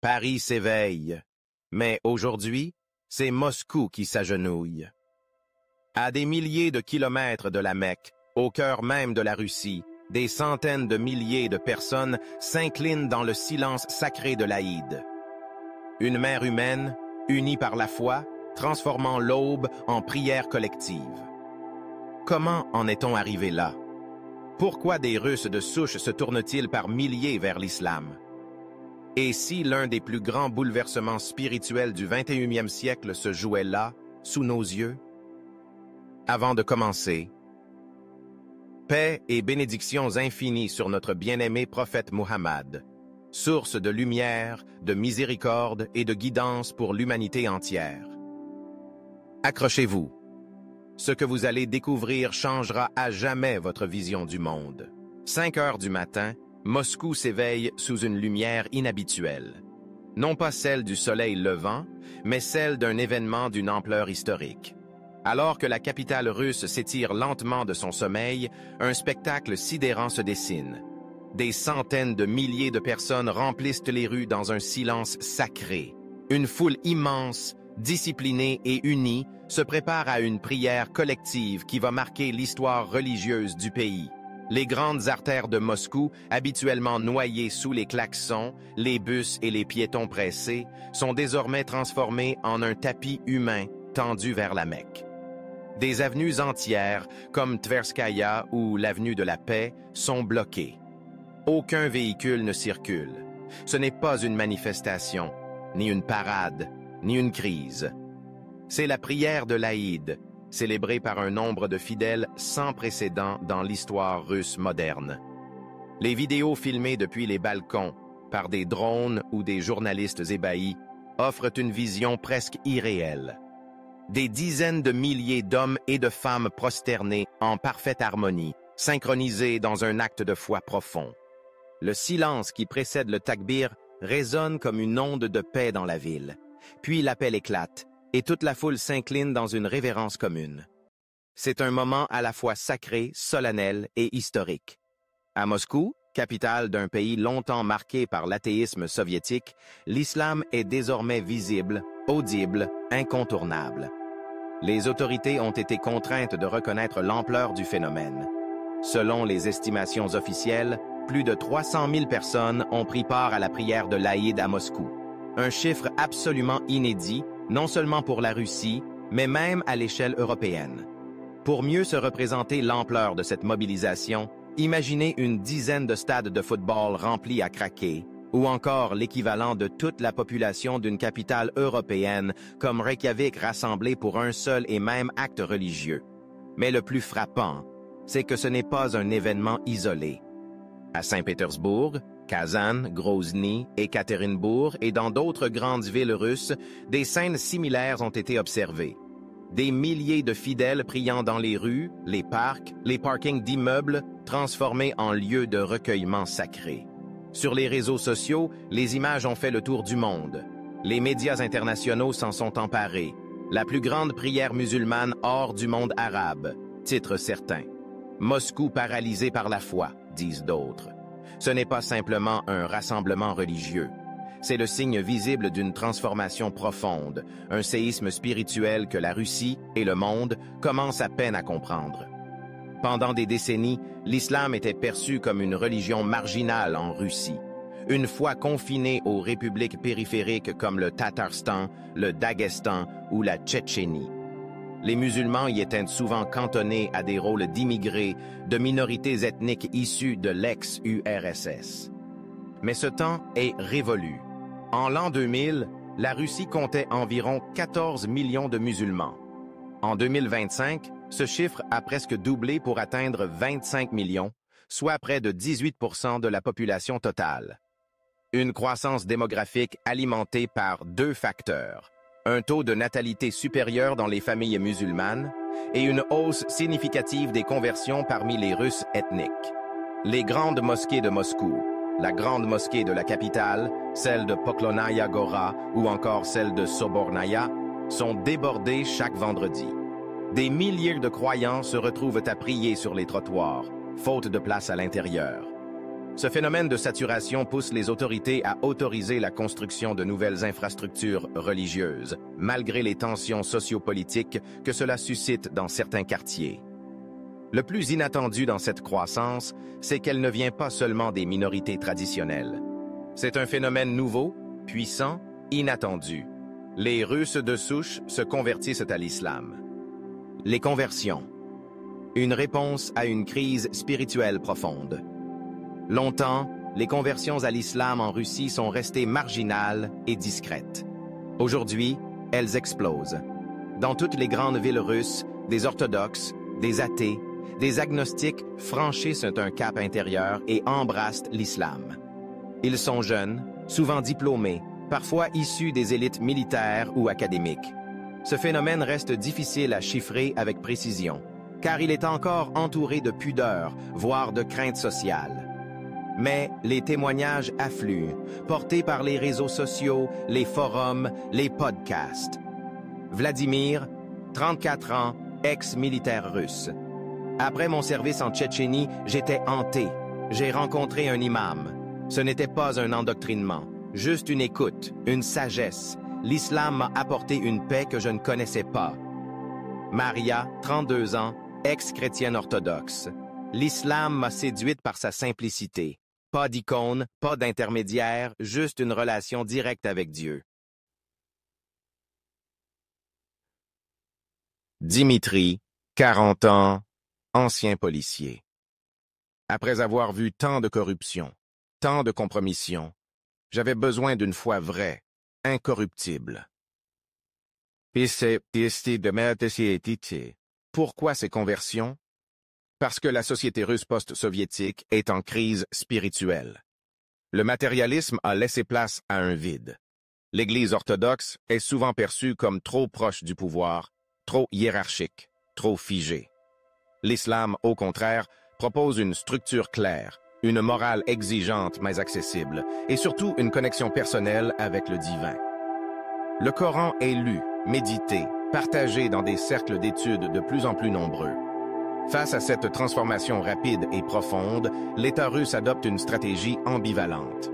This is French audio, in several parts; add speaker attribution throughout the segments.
Speaker 1: Paris s'éveille, mais aujourd'hui, c'est Moscou qui s'agenouille. À des milliers de kilomètres de la Mecque, au cœur même de la Russie, des centaines de milliers de personnes s'inclinent dans le silence sacré de l'Aïd. Une mère humaine, unie par la foi, transformant l'aube en prière collective. Comment en est-on arrivé là? Pourquoi des Russes de souche se tournent-ils par milliers vers l'islam? Et si l'un des plus grands bouleversements spirituels du 21e siècle se jouait là, sous nos yeux? Avant de commencer, paix et bénédictions infinies sur notre bien-aimé prophète Muhammad, source de lumière, de miséricorde et de guidance pour l'humanité entière. Accrochez-vous. Ce que vous allez découvrir changera à jamais votre vision du monde. 5 heures du matin, Moscou s'éveille sous une lumière inhabituelle. Non pas celle du soleil levant, mais celle d'un événement d'une ampleur historique. Alors que la capitale russe s'étire lentement de son sommeil, un spectacle sidérant se dessine. Des centaines de milliers de personnes remplissent les rues dans un silence sacré. Une foule immense, disciplinée et unie, se prépare à une prière collective qui va marquer l'histoire religieuse du pays. Les grandes artères de Moscou, habituellement noyées sous les klaxons, les bus et les piétons pressés, sont désormais transformées en un tapis humain tendu vers la Mecque. Des avenues entières, comme Tverskaya ou l'avenue de la Paix, sont bloquées. Aucun véhicule ne circule. Ce n'est pas une manifestation, ni une parade, ni une crise. C'est la prière de l'Aïd, célébrée par un nombre de fidèles sans précédent dans l'histoire russe moderne. Les vidéos filmées depuis les balcons, par des drones ou des journalistes ébahis, offrent une vision presque irréelle. Des dizaines de milliers d'hommes et de femmes prosternés en parfaite harmonie, synchronisés dans un acte de foi profond. Le silence qui précède le takbir résonne comme une onde de paix dans la ville. Puis l'appel éclate, et toute la foule s'incline dans une révérence commune. C'est un moment à la fois sacré, solennel et historique. À Moscou, capitale d'un pays longtemps marqué par l'athéisme soviétique, l'islam est désormais visible, audible, incontournable. Les autorités ont été contraintes de reconnaître l'ampleur du phénomène. Selon les estimations officielles, plus de 300 000 personnes ont pris part à la prière de l'Aïd à Moscou. Un chiffre absolument inédit, non seulement pour la Russie, mais même à l'échelle européenne. Pour mieux se représenter l'ampleur de cette mobilisation, imaginez une dizaine de stades de football remplis à craquer, ou encore l'équivalent de toute la population d'une capitale européenne comme Reykjavik rassemblée pour un seul et même acte religieux. Mais le plus frappant, c'est que ce n'est pas un événement isolé. À Saint-Pétersbourg, Kazan, Grozny, Ekaterinbourg et dans d'autres grandes villes russes, des scènes similaires ont été observées. Des milliers de fidèles priant dans les rues, les parcs, les parkings d'immeubles transformés en lieux de recueillement sacré. Sur les réseaux sociaux, les images ont fait le tour du monde. Les médias internationaux s'en sont emparés. La plus grande prière musulmane hors du monde arabe, titre certains. Moscou paralysé par la foi, disent d'autres. Ce n'est pas simplement un rassemblement religieux. C'est le signe visible d'une transformation profonde, un séisme spirituel que la Russie et le monde commencent à peine à comprendre. Pendant des décennies, l'islam était perçu comme une religion marginale en Russie, une foi confinée aux républiques périphériques comme le Tatarstan, le Daghestan ou la Tchétchénie. Les musulmans y étaient souvent cantonnés à des rôles d'immigrés, de minorités ethniques issues de l'ex-URSS. Mais ce temps est révolu. En l'an 2000, la Russie comptait environ 14 millions de musulmans. En 2025, ce chiffre a presque doublé pour atteindre 25 millions, soit près de 18% de la population totale. Une croissance démographique alimentée par 2 facteurs. Un taux de natalité supérieur dans les familles musulmanes et une hausse significative des conversions parmi les Russes ethniques. Les grandes mosquées de Moscou, la grande mosquée de la capitale, celle de Poklonaya Gora ou encore celle de Sobornaya, sont débordées chaque vendredi. Des milliers de croyants se retrouvent à prier sur les trottoirs, faute de place à l'intérieur. Ce phénomène de saturation pousse les autorités à autoriser la construction de nouvelles infrastructures religieuses, malgré les tensions sociopolitiques que cela suscite dans certains quartiers. Le plus inattendu dans cette croissance, c'est qu'elle ne vient pas seulement des minorités traditionnelles. C'est un phénomène nouveau, puissant, inattendu. Les Russes de souche se convertissent à l'islam. Les conversions. Une réponse à une crise spirituelle profonde. Longtemps, les conversions à l'islam en Russie sont restées marginales et discrètes. Aujourd'hui, elles explosent. Dans toutes les grandes villes russes, des orthodoxes, des athées, des agnostiques franchissent un cap intérieur et embrassent l'islam. Ils sont jeunes, souvent diplômés, parfois issus des élites militaires ou académiques. Ce phénomène reste difficile à chiffrer avec précision, car il est encore entouré de pudeur, voire de craintes sociales. Mais les témoignages affluent, portés par les réseaux sociaux, les forums, les podcasts. Vladimir, 34 ans, ex-militaire russe. Après mon service en Tchétchénie, j'étais hanté. J'ai rencontré un imam. Ce n'était pas un endoctrinement, juste une écoute, une sagesse. L'islam m'a apporté une paix que je ne connaissais pas. Maria, 32 ans, ex-chrétienne orthodoxe. L'islam m'a séduite par sa simplicité. Pas d'icône, pas d'intermédiaire, juste une relation directe avec Dieu. Dimitri, 40 ans, ancien policier. Après avoir vu tant de corruption, tant de compromission, j'avais besoin d'une foi vraie, incorruptible. Pourquoi ces conversions? Parce que la société russe post-soviétique est en crise spirituelle. Le matérialisme a laissé place à un vide. L'Église orthodoxe est souvent perçue comme trop proche du pouvoir, trop hiérarchique, trop figée. L'islam, au contraire, propose une structure claire, une morale exigeante mais accessible, et surtout une connexion personnelle avec le divin. Le Coran est lu, médité, partagé dans des cercles d'études de plus en plus nombreux. Face à cette transformation rapide et profonde, l'État russe adopte une stratégie ambivalente.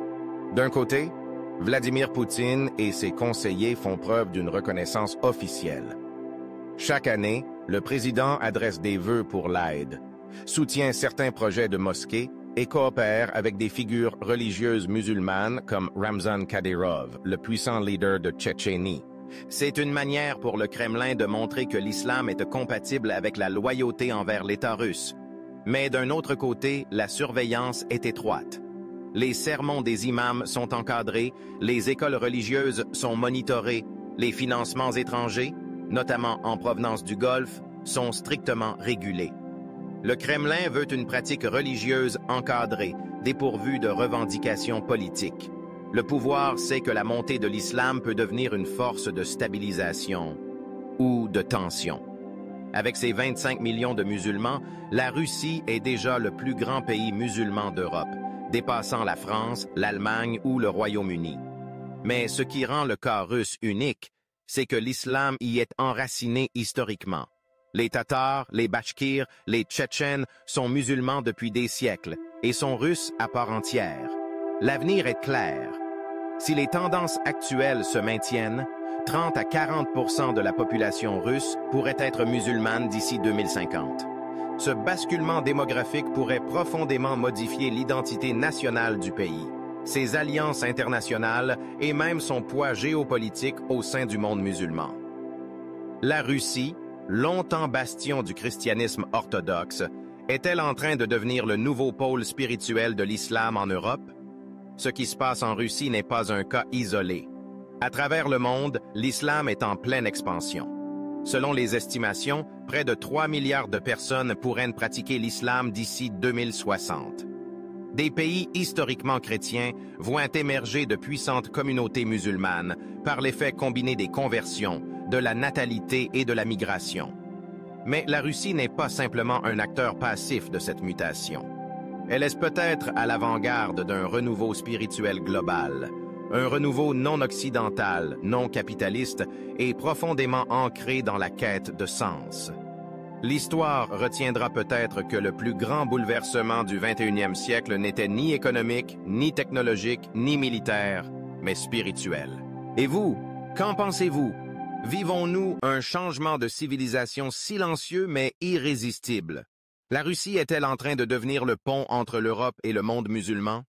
Speaker 1: D'un côté, Vladimir Poutine et ses conseillers font preuve d'une reconnaissance officielle. Chaque année, le président adresse des vœux pour l'aide, soutient certains projets de mosquées et coopère avec des figures religieuses musulmanes comme Ramzan Kadyrov, le puissant leader de Tchétchénie. C'est une manière pour le Kremlin de montrer que l'islam est compatible avec la loyauté envers l'État russe. Mais d'un autre côté, la surveillance est étroite. Les sermons des imams sont encadrés, les écoles religieuses sont monitorées, les financements étrangers, notamment en provenance du Golfe, sont strictement régulés. Le Kremlin veut une pratique religieuse encadrée, dépourvue de revendications politiques. Le pouvoir sait que la montée de l'islam peut devenir une force de stabilisation ou de tension. Avec ses 25 millions de musulmans, la Russie est déjà le plus grand pays musulman d'Europe, dépassant la France, l'Allemagne ou le Royaume-Uni. Mais ce qui rend le cas russe unique, c'est que l'islam y est enraciné historiquement. Les Tatars, les Bachkirs, les Tchétchènes sont musulmans depuis des siècles et sont russes à part entière. L'avenir est clair. Si les tendances actuelles se maintiennent, 30 à 40% de la population russe pourrait être musulmane d'ici 2050. Ce basculement démographique pourrait profondément modifier l'identité nationale du pays, ses alliances internationales et même son poids géopolitique au sein du monde musulman. La Russie, longtemps bastion du christianisme orthodoxe, est-elle en train de devenir le nouveau pôle spirituel de l'islam en Europe? Ce qui se passe en Russie n'est pas un cas isolé. À travers le monde, l'islam est en pleine expansion. Selon les estimations, près de 3 milliards de personnes pourraient pratiquer l'islam d'ici 2060. Des pays historiquement chrétiens voient émerger de puissantes communautés musulmanes par l'effet combiné des conversions, de la natalité et de la migration. Mais la Russie n'est pas simplement un acteur passif de cette mutation. Elle est peut-être à l'avant-garde d'un renouveau spirituel global, un renouveau non occidental, non capitaliste et profondément ancré dans la quête de sens. L'histoire retiendra peut-être que le plus grand bouleversement du 21e siècle n'était ni économique, ni technologique, ni militaire, mais spirituel. Et vous, qu'en pensez-vous? Vivons-nous un changement de civilisation silencieux mais irrésistible? La Russie est-elle en train de devenir le pont entre l'Europe et le monde musulman?